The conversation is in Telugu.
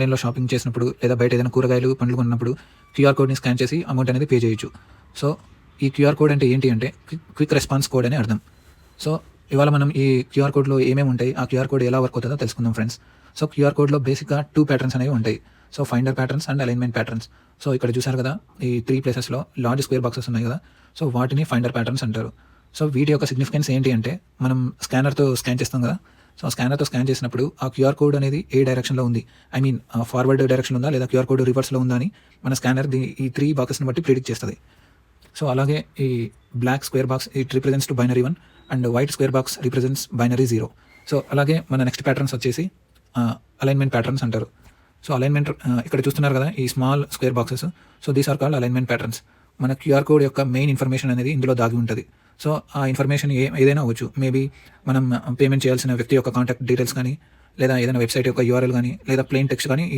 ఆన్లైన్‌లో షాపింగ్ చేసినప్పుడు లేదా బయట ఏదైనా కూరగాయలు, పండ్లు కొన్నప్పుడు క్యూఆర్ కోడ్‌ని స్కాన్ చేసి అమౌంట్ అనేది పే చేయొచ్చు. సో, ఈ క్యూఆర్ కోడ్ అంటే ఏంటి అంటే క్విక్ రెస్పాన్స్ కోడ్ అని అర్థం. సో, ఇవాళ మనం ఈ క్యూఆర్ కోడ్‌లో ఏమేమి ఉంటాయి, ఆ క్యూఆర్ కోడ్ ఎలా వర్క్ అవుతుందో తెలుసుకుందాం ఫ్రెండ్స్. సో, క్యూఆర్ కోడ్‌లో బేసిక్‌గా 2 ప్యాటర్న్స్ అనేవి ఉంటాయి. So, finder patterns and alignment patterns. So, ఇక్కడ చూసారు కదా! ఈ 3 ప్లేసెస్‌లో లార్జ్ స్క్వేర్ బాక్సెస్ ఉన్నాయి కదా! సో, వాటిని ఫైండర్ ప్యాటర్న్స్ అంటారు. సో, వీటి యొక్క సిగ్నిఫికెన్స్ ఏంటి అంటే మనం స్కానర్‌తో స్కాన్ చేస్తాం కదా! సో, ఆ స్కానర్‌తో స్కాన్ చేసినప్పుడు ఆ క్యూఆర్ కోడ్ అనేది ఏ డైరెక్షన్‌లో ఉంది, ఐ మీన్ ఫార్వర్డ్ డైరెక్షన్ ఉందా లేదా క్యూఆర్ కోడ్ రివర్స్‌లో ఉందా అని మన స్కానర్ ఈ 3 బాక్సెస్‌ని బట్టి ప్రిడిక్ట్ చేస్తది. సో, అలాగే ఈ black square box it represents to binary 1 and white square box represents binary 0. So, అలాగే మన నెక్స్ట్ ప్యాటర్న్స్ వచ్చేసి అలైన్‌మెంట్ ప్యాటర్న్స్ అంటారు. సో, అలైన్‌మెంట్ ఇక్కడ చూస్తున్నారు కదా! ఈ small square boxes. So, these are called alignment patterns. మన క్యూఆర్ కోడ్ యొక్క మెయిన్ ఇన్ఫర్మేషన్ అనేది ఇందులో దాగి ఉంటది. సో, ఆ ఇన్ఫర్మేషన్ ఏదైనా అవ్వచ్చు. మేబీ మనం పేమెంట్ చేయాల్సిన వ్యక్తి యొక్క కాంటాక్ట్ డీటెయిల్స్ కానీ, లేదా ఏదైనా వెబ్‌సైట్ యొక్క యూఆర్ఎల్ గానీ, లేదా ప్లెయిన్ టెక్స్ట్ గానీ